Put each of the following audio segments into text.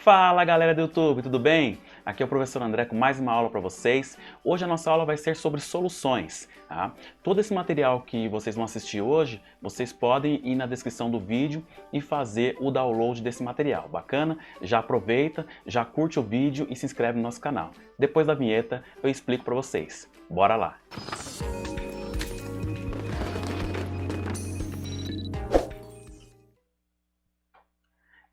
Fala galera do YouTube, tudo bem? Aqui é o professor André com mais uma aula para vocês. Hoje a nossa aula vai ser sobre soluções. Tá? Todo esse material que vocês vão assistir hoje, vocês podem ir na descrição do vídeo e fazer o download desse material. Bacana? Já aproveita, já curte o vídeo e se inscreve no nosso canal. Depois da vinheta eu explico para vocês. Bora lá!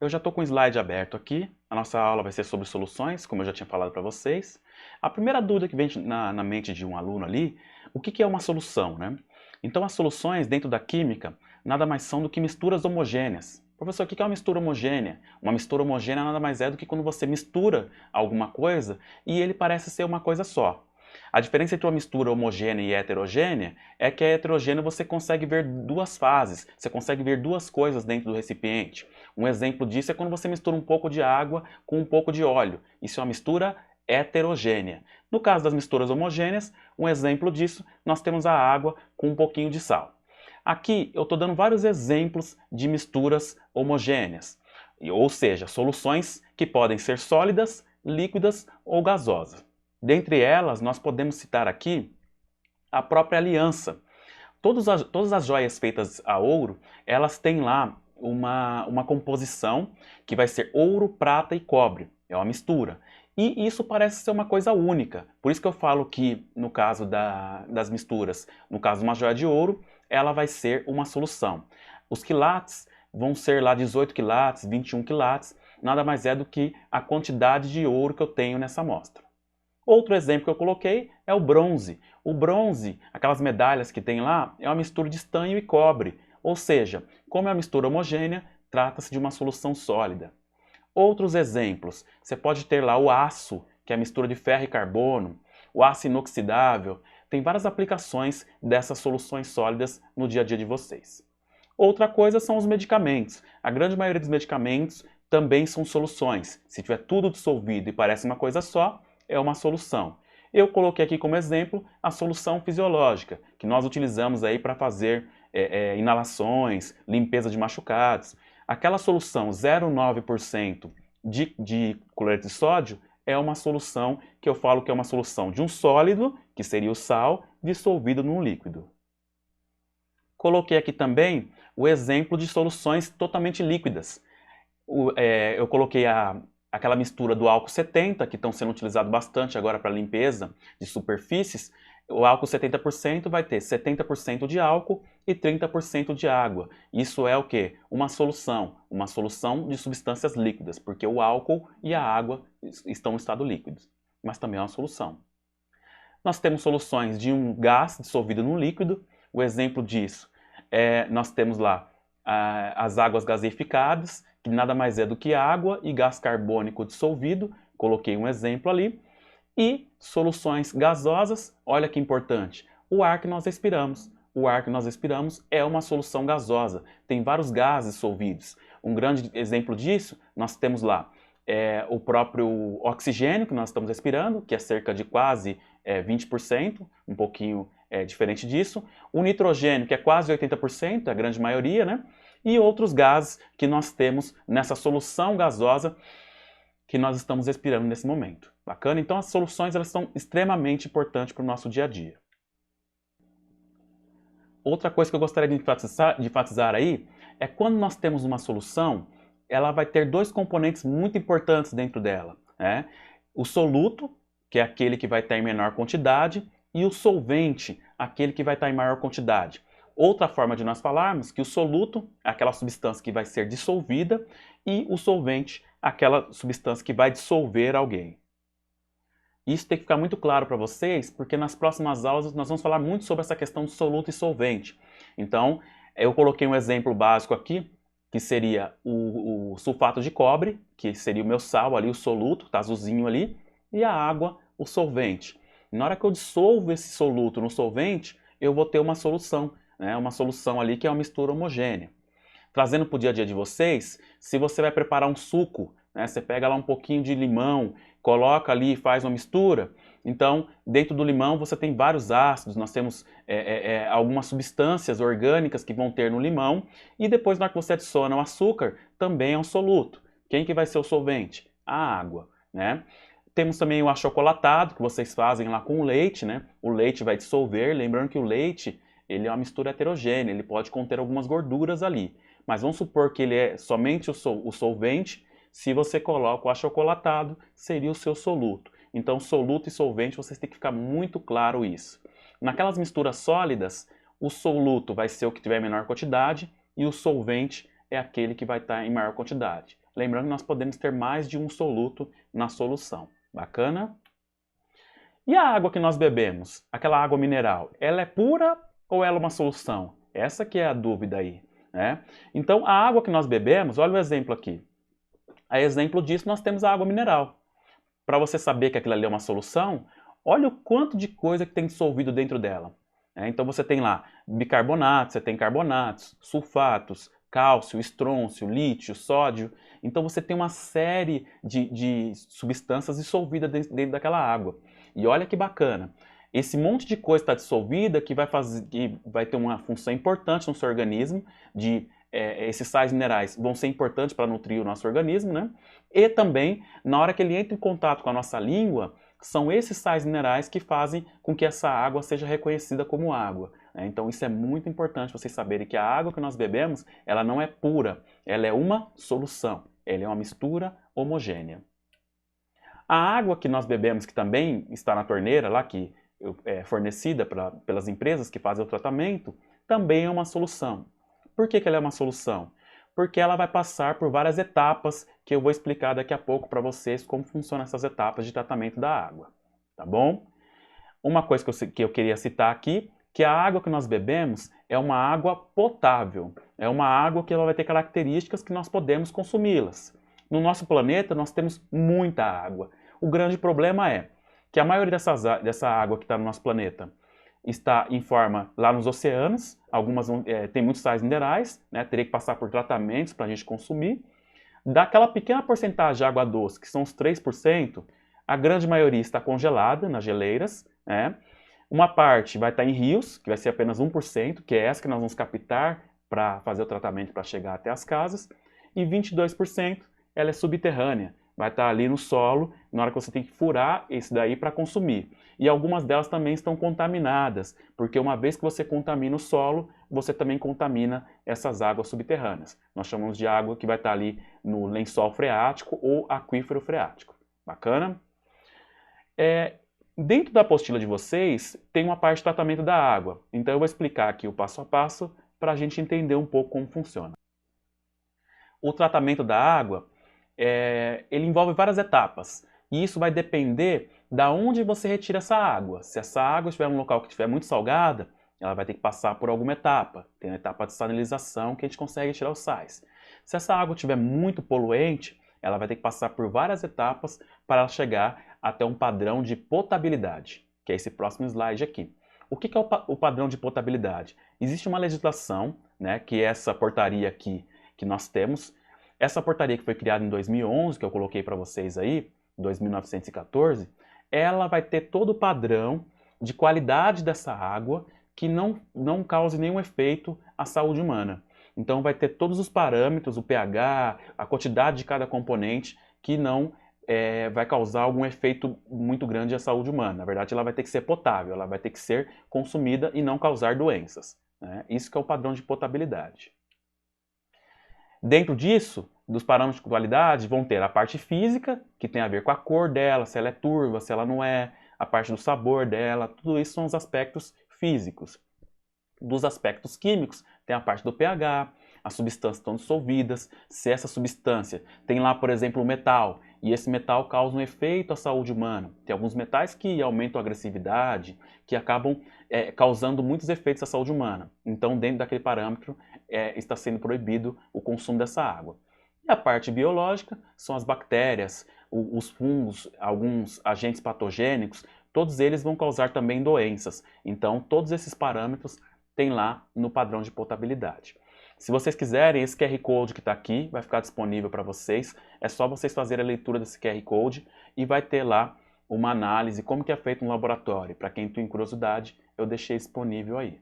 Eu já estou com o slide aberto aqui, a nossa aula vai ser sobre soluções, como eu já tinha falado para vocês. A primeira dúvida que vem na mente de um aluno ali, o que é uma solução, né? Então as soluções dentro da química nada mais são do que misturas homogêneas. Professor, o que é uma mistura homogênea? Uma mistura homogênea nada mais é do que quando você mistura alguma coisa e ele parece ser uma coisa só. A diferença entre uma mistura homogênea e heterogênea é que a heterogênea você consegue ver duas fases, você consegue ver duas coisas dentro do recipiente. Um exemplo disso é quando você mistura um pouco de água com um pouco de óleo. Isso é uma mistura heterogênea. No caso das misturas homogêneas, um exemplo disso, nós temos a água com um pouquinho de sal. Aqui eu estou dando vários exemplos de misturas homogêneas, ou seja, soluções que podem ser sólidas, líquidas ou gasosas. Dentre elas, nós podemos citar aqui a própria aliança. Todas as joias feitas a ouro, elas têm lá uma composição que vai ser ouro, prata e cobre. É uma mistura. E isso parece ser uma coisa única. Por isso que eu falo que, no caso das misturas, no caso de uma joia de ouro, ela vai ser uma solução. Os quilates vão ser lá 18 quilates, 21 quilates, nada mais é do que a quantidade de ouro que eu tenho nessa amostra. Outro exemplo que eu coloquei é o bronze. O bronze, aquelas medalhas que tem lá, é uma mistura de estanho e cobre. Ou seja, como é uma mistura homogênea, trata-se de uma solução sólida. Outros exemplos, você pode ter lá o aço, que é a mistura de ferro e carbono, o aço inoxidável. Tem várias aplicações dessas soluções sólidas no dia a dia de vocês. Outra coisa são os medicamentos. A grande maioria dos medicamentos também são soluções. Se tiver tudo dissolvido e parece uma coisa só, é uma solução. Eu coloquei aqui como exemplo a solução fisiológica, que nós utilizamos aí para fazer inalações, limpeza de machucados. Aquela solução 0,9% de cloreto de sódio é uma solução que eu falo que é uma solução de um sólido, que seria o sal, dissolvido num líquido. Coloquei aqui também o exemplo de soluções totalmente líquidas. Eu coloquei aquela mistura do álcool 70, que estão sendo utilizado bastante agora para limpeza de superfícies. O álcool 70% vai ter 70% de álcool e 30% de água. Isso é o quê? Uma solução de substâncias líquidas, porque o álcool e a água estão em estado líquido, mas também é uma solução. Nós temos soluções de um gás dissolvido no líquido. O exemplo disso nós temos lá as águas gaseificadas, que nada mais é do que água e gás carbônico dissolvido, coloquei um exemplo ali, e soluções gasosas, olha que importante, o ar que nós respiramos. O ar que nós respiramos é uma solução gasosa, tem vários gases dissolvidos. Um grande exemplo disso, nós temos lá o próprio oxigênio que nós estamos respirando, que é cerca de quase 20%, um pouquinho diferente disso. O nitrogênio, que é quase 80%, a grande maioria, né? E outros gases que nós temos nessa solução gasosa que nós estamos respirando nesse momento. Bacana? Então as soluções elas são extremamente importantes para o nosso dia a dia. Outra coisa que eu gostaria de enfatizar aí é quando nós temos uma solução, ela vai ter dois componentes muito importantes dentro dela, né? O soluto, que é aquele que vai estar em menor quantidade, e o solvente, aquele que vai estar em maior quantidade. Outra forma de nós falarmos que o soluto é aquela substância que vai ser dissolvida e o solvente aquela substância que vai dissolver alguém. Isso tem que ficar muito claro para vocês, porque nas próximas aulas nós vamos falar muito sobre essa questão de soluto e solvente. Então, eu coloquei um exemplo básico aqui, que seria o sulfato de cobre, que seria o meu sal ali, o soluto, tá azulzinho ali, e a água, o solvente. Na hora que eu dissolvo esse soluto no solvente, eu vou ter uma solução. Uma solução ali que é uma mistura homogênea. Trazendo para o dia a dia de vocês, se você vai preparar um suco, você pega lá um pouquinho de limão, coloca ali e faz uma mistura, então dentro do limão você tem vários ácidos, nós temos algumas substâncias orgânicas que vão ter no limão, e depois na hora que você adiciona o açúcar, também é um soluto. Quem que vai ser o solvente? a água, né? Temos também o achocolatado, que vocês fazem lá com o leite, né? O leite vai dissolver, lembrando que o leite, ele é uma mistura heterogênea, ele pode conter algumas gorduras ali. Mas vamos supor que ele é somente o solvente, se você coloca o achocolatado, seria o seu soluto. Então, soluto e solvente, vocês têm que ficar muito claro isso. Naquelas misturas sólidas, o soluto vai ser o que tiver menor quantidade e o solvente é aquele que vai estar em maior quantidade. Lembrando que nós podemos ter mais de um soluto na solução. Bacana? E a água que nós bebemos, aquela água mineral, ela é pura ou ela é uma solução? Essa que é a dúvida aí, né? Então, a água que nós bebemos, olha o exemplo aqui. A exemplo disso, nós temos a água mineral. Para você saber que aquilo ali é uma solução, olha o quanto de coisa que tem dissolvido dentro dela. Então você tem lá bicarbonatos, você tem carbonatos, sulfatos, cálcio, estrôncio, lítio, sódio. Então você tem uma série de substâncias dissolvidas dentro daquela água. E olha que bacana. Esse monte de coisa está dissolvida que vai ter uma função importante no seu organismo esses sais minerais vão ser importantes para nutrir o nosso organismo, né? E também, na hora que ele entra em contato com a nossa língua, são esses sais minerais que fazem com que essa água seja reconhecida como água. Então isso é muito importante vocês saberem que a água que nós bebemos, ela não é pura, ela é uma solução, ela é uma mistura homogênea. A água que nós bebemos, que também está na torneira, lá que é fornecida pelas empresas que fazem o tratamento, também é uma solução. Por que ela é uma solução? Porque ela vai passar por várias etapas que eu vou explicar daqui a pouco para vocês como funcionam essas etapas de tratamento da água, tá bom? Uma coisa que eu queria citar aqui, que a água que nós bebemos é uma água potável, é uma água que ela vai ter características que nós podemos consumi-las. No nosso planeta nós temos muita água. O grande problema é que a maioria dessa água que está no nosso planeta está em forma lá nos oceanos, algumas tem muitos sais minerais, né, teria que passar por tratamentos para a gente consumir. Daquela pequena porcentagem de água doce, que são os 3%, a grande maioria está congelada nas geleiras, né? Uma parte vai estar em rios, que vai ser apenas 1%, que é essa que nós vamos captar para fazer o tratamento para chegar até as casas, e 22% ela é subterrânea, vai estar ali no solo, na hora que você tem que furar esse daí para consumir. E algumas delas também estão contaminadas, porque uma vez que você contamina o solo, você também contamina essas águas subterrâneas. Nós chamamos de água que vai estar ali no lençol freático ou aquífero freático. Bacana? Dentro da apostila de vocês, tem uma parte de tratamento da água. Então eu vou explicar aqui o passo a passo para a gente entender um pouco como funciona. O tratamento da água, ele envolve várias etapas. E isso vai depender da onde você retira essa água. Se essa água estiver em um local que estiver muito salgada, ela vai ter que passar por alguma etapa. Tem a etapa de salinização que a gente consegue tirar os sais. Se essa água estiver muito poluente, ela vai ter que passar por várias etapas para chegar até um padrão de potabilidade, que é esse próximo slide aqui. O que é o padrão de potabilidade? Existe uma legislação, né, que é essa portaria aqui que nós temos. Essa portaria que foi criada em 2011, que eu coloquei para vocês aí, 2914, ela vai ter todo o padrão de qualidade dessa água que não cause nenhum efeito à saúde humana. Então vai ter todos os parâmetros, o pH, a quantidade de cada componente que não vai causar algum efeito muito grande à saúde humana. Na verdade, ela vai ter que ser potável, ela vai ter que ser consumida e não causar doenças, né? Isso que é o padrão de potabilidade. Dentro disso, dos parâmetros de qualidade, vão ter a parte física, que tem a ver com a cor dela, se ela é turva, se ela não é, a parte do sabor dela, tudo isso são os aspectos físicos. Dos aspectos químicos, tem a parte do pH, as substâncias estão dissolvidas, se essa substância tem lá, por exemplo, o metal, e esse metal causa um efeito à saúde humana. Tem alguns metais que aumentam a agressividade, que acabam causando muitos efeitos à saúde humana. Então, dentro daquele parâmetro, está sendo proibido o consumo dessa água. E a parte biológica são as bactérias, os fungos, alguns agentes patogênicos, todos eles vão causar também doenças. Então, todos esses parâmetros tem lá no padrão de potabilidade. Se vocês quiserem, esse QR Code que está aqui vai ficar disponível para vocês. É só vocês fazerem a leitura desse QR Code e vai ter lá uma análise, como que é feito no laboratório. Para quem tem curiosidade, eu deixei disponível aí.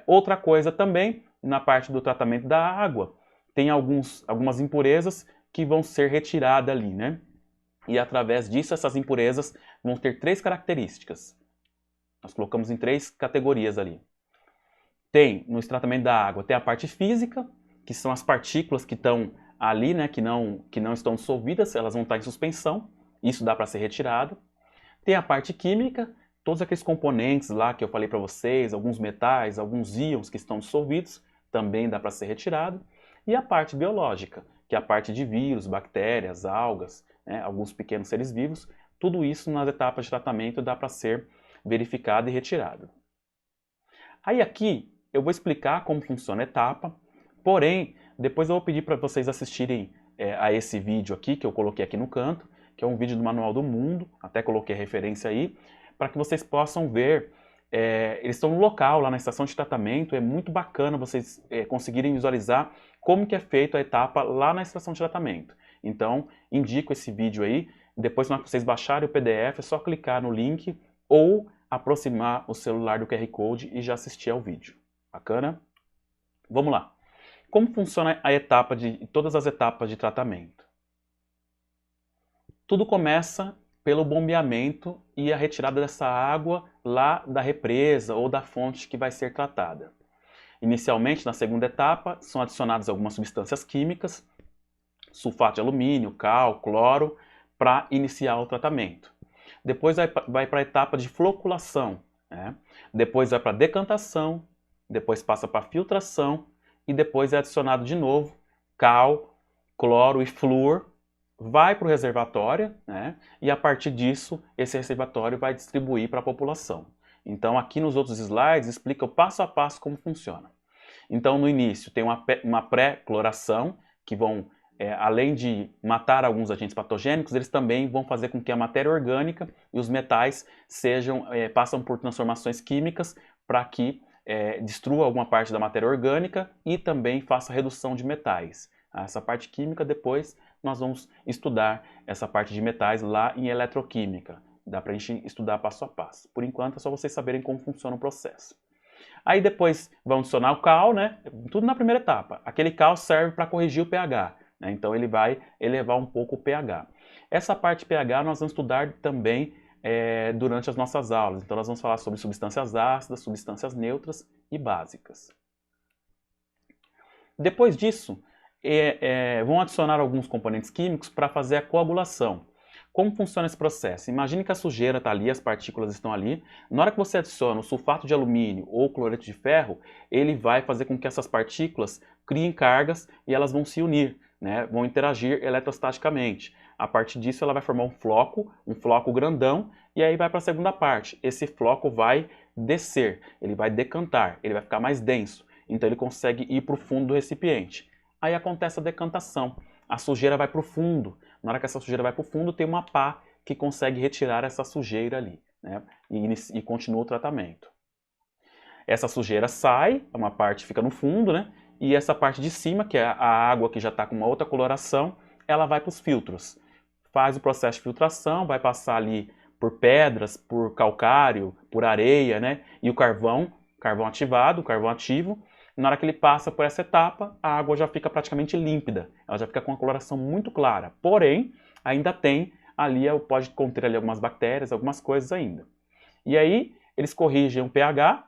Outra coisa também, na parte do tratamento da água, tem algumas impurezas que vão ser retiradas ali, né? E através disso, essas impurezas vão ter 3 características. Nós colocamos em 3 categorias ali. Tem, no tratamento da água, tem a parte física, que são as partículas que estão ali, né, que não estão dissolvidas, elas vão estar em suspensão, isso dá para ser retirado. Tem a parte química, todos aqueles componentes lá que eu falei para vocês, alguns metais, alguns íons que estão dissolvidos, também dá para ser retirado. E a parte biológica, que é a parte de vírus, bactérias, algas, né, alguns pequenos seres vivos, tudo isso nas etapas de tratamento dá para ser verificado e retirado. Aí aqui eu vou explicar como funciona a etapa, porém, depois eu vou pedir para vocês assistirem a esse vídeo aqui, que eu coloquei aqui no canto, que é um vídeo do Manual do Mundo, até coloquei a referência aí, para que vocês possam ver. Eles estão no local, lá na estação de tratamento, é muito bacana vocês conseguirem visualizar como que é feita a etapa lá na estação de tratamento. Então, indico esse vídeo aí, depois que vocês baixarem o PDF, é só clicar no link ou aproximar o celular do QR Code e já assistir ao vídeo. Bacana? Vamos lá. Como funciona todas as etapas de tratamento? Tudo começa pelo bombeamento e a retirada dessa água lá da represa ou da fonte que vai ser tratada. Inicialmente, na segunda etapa, são adicionadas algumas substâncias químicas, sulfato de alumínio, cal, cloro, para iniciar o tratamento. Depois vai para a etapa de floculação, né? Depois vai para a decantação, depois passa para a filtração e depois é adicionado de novo cal, cloro e flúor, vai para o reservatório, né? E a partir disso, esse reservatório vai distribuir para a população. Então aqui nos outros slides explica o passo a passo como funciona. Então no início tem uma pré-cloração, que vão, além de matar alguns agentes patogênicos, eles também vão fazer com que a matéria orgânica e os metais passam por transformações químicas para que destrua alguma parte da matéria orgânica e também faça redução de metais. Essa parte química, depois nós vamos estudar essa parte de metais lá em eletroquímica. Dá para a gente estudar passo a passo. Por enquanto é só vocês saberem como funciona o processo. Aí depois vão adicionar o cal, né? Tudo na primeira etapa. Aquele cal serve para corrigir o pH, né? Então ele vai elevar um pouco o pH. Essa parte pH nós vamos estudar também durante as nossas aulas. Então nós vamos falar sobre substâncias ácidas, substâncias neutras e básicas. Depois disso, vão adicionar alguns componentes químicos para fazer a coagulação. Como funciona esse processo? Imagine que a sujeira está ali, as partículas estão ali. Na hora que você adiciona o sulfato de alumínio ou cloreto de ferro, ele vai fazer com que essas partículas criem cargas e elas vão se unir, né? Vão interagir eletrostaticamente. A partir disso ela vai formar um floco grandão, e aí vai para a segunda parte. Esse floco vai descer, ele vai decantar, ele vai ficar mais denso. Então ele consegue ir para o fundo do recipiente. Aí acontece a decantação. A sujeira vai para o fundo. Na hora que essa sujeira vai para o fundo, tem uma pá que consegue retirar essa sujeira ali, né? E continua o tratamento. Essa sujeira sai, uma parte fica no fundo, né? E essa parte de cima, que é a água que já está com uma outra coloração, ela vai para os filtros. Faz o processo de filtração, vai passar ali por pedras, por calcário, por areia, né? E o carvão ativado, o carvão ativo. Na hora que ele passa por essa etapa, a água já fica praticamente límpida. Ela já fica com uma coloração muito clara. Porém, ainda tem ali, pode conter ali algumas bactérias, algumas coisas ainda. E aí, eles corrigem o pH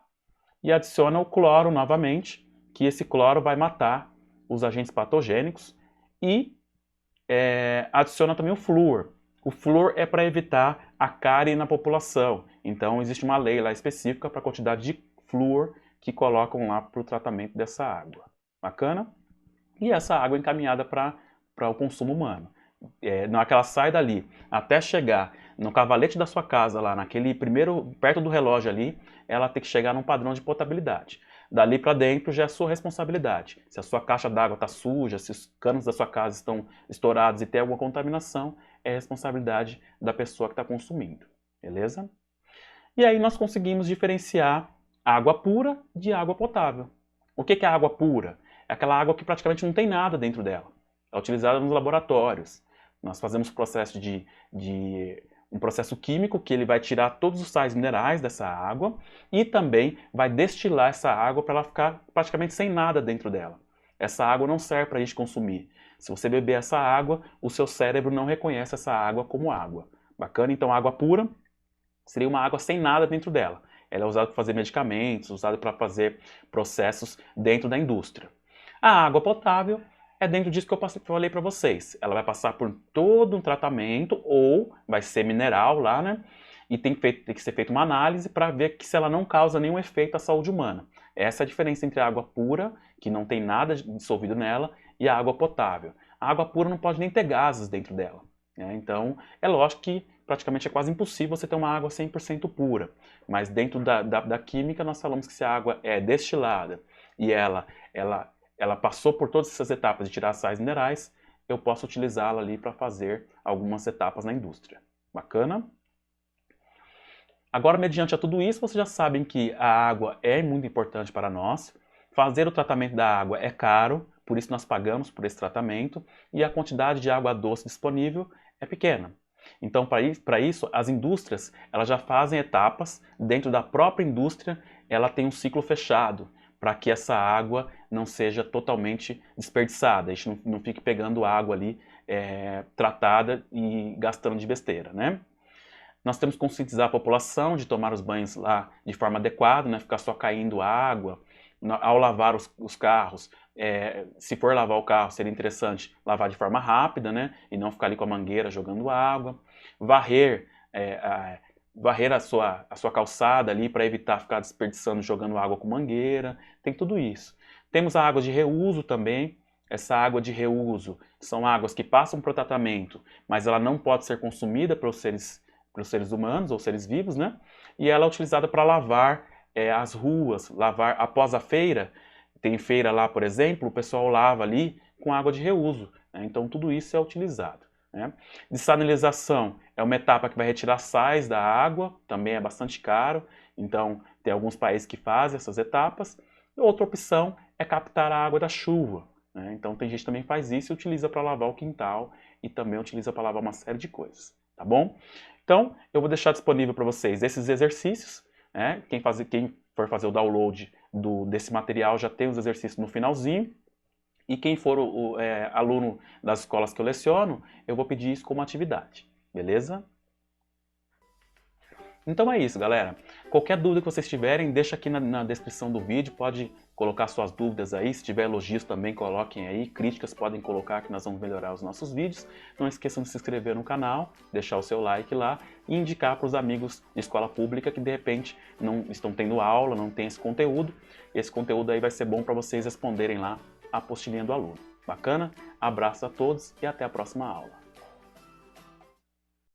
e adicionam o cloro novamente, que esse cloro vai matar os agentes patogênicos. E adiciona também o flúor. O flúor é para evitar a cárie na população. Então, existe uma lei lá específica para a quantidade de flúor que colocam lá para o tratamento dessa água. Bacana? E essa água é encaminhada para o consumo humano. Na hora que ela sai dali, até chegar no cavalete da sua casa, lá naquele primeiro, perto do relógio ali, ela tem que chegar num padrão de potabilidade. Dali para dentro já é a sua responsabilidade. Se a sua caixa d'água está suja, se os canos da sua casa estão estourados e tem alguma contaminação, é responsabilidade da pessoa que está consumindo. Beleza? E aí nós conseguimos diferenciar água pura de água potável. O que é água pura? É aquela água que praticamente não tem nada dentro dela. É utilizada nos laboratórios. Nós fazemos um processo químico que ele vai tirar todos os sais minerais dessa água e também vai destilar essa água para ela ficar praticamente sem nada dentro dela. essa água não serve para a gente consumir. Se você beber essa água, o seu cérebro não reconhece essa água como água. Bacana? Então, água pura seria uma água sem nada dentro dela. Ela é usada para fazer medicamentos, usada para fazer processos dentro da indústria. A água potável é dentro disso que eu falei para vocês. Ela vai passar por todo um tratamento ou vai ser mineral lá, né? E tem que ser feita uma análise para ver que se ela não causa nenhum efeito à saúde humana. Essa é a diferença entre a água pura, que não tem nada dissolvido nela, e a água potável. A água pura não pode nem ter gases dentro dela, né? Então, é lógico que praticamente é quase impossível você ter uma água 100% pura. Mas dentro da química nós falamos que se a água é destilada e ela passou por todas essas etapas de tirar sais minerais, eu posso utilizá-la ali para fazer algumas etapas na indústria. Bacana? Agora, mediante a tudo isso, vocês já sabem que a água é muito importante para nós. Fazer o tratamento da água é caro, por isso nós pagamos por esse tratamento, e a quantidade de água doce disponível é pequena. Então, para isso, as indústrias elas já fazem etapas, dentro da própria indústria, ela tem um ciclo fechado, para que essa água não seja totalmente desperdiçada, a gente não fique pegando água ali tratada e gastando de besteira, né? Nós temos que conscientizar a população de tomar os banhos lá de forma adequada, né? Ficar só caindo água. Ao lavar os carros, se for lavar o carro, seria interessante lavar de forma rápida, né? E não ficar ali com a mangueira jogando água. Varrer, varrer a sua calçada ali para evitar ficar desperdiçando jogando água com mangueira. Tem tudo isso. Temos a água de reuso também. Essa água de reuso são águas que passam por tratamento, mas ela não pode ser consumida pelos seres humanos ou seres vivos, né? E ela é utilizada para lavar as ruas, lavar após a feira. Tem feira lá, por exemplo, o pessoal lava ali com água de reuso, né? Então tudo isso é utilizado, né? Dessalinização é uma etapa que vai retirar sais da água, também é bastante caro, então tem alguns países que fazem essas etapas. E outra opção é captar a água da chuva, né? Então tem gente que também faz isso e utiliza para lavar o quintal e também utiliza para lavar uma série de coisas, tá bom? Então eu vou deixar disponível para vocês esses exercícios, né? Quem for fazer o download desse material já tem os exercícios no finalzinho. E quem for aluno das escolas que eu leciono, eu vou pedir isso como atividade, beleza? Então é isso, galera. Qualquer dúvida que vocês tiverem, deixa aqui na descrição do vídeo, pode colocar suas dúvidas aí, se tiver elogios também coloquem aí, críticas podem colocar que nós vamos melhorar os nossos vídeos. Não esqueçam de se inscrever no canal, deixar o seu like lá e indicar para os amigos de escola pública que de repente não estão tendo aula, não tem esse conteúdo. Esse conteúdo aí vai ser bom para vocês responderem lá a apostilinha do aluno. Bacana? Abraço a todos e até a próxima aula.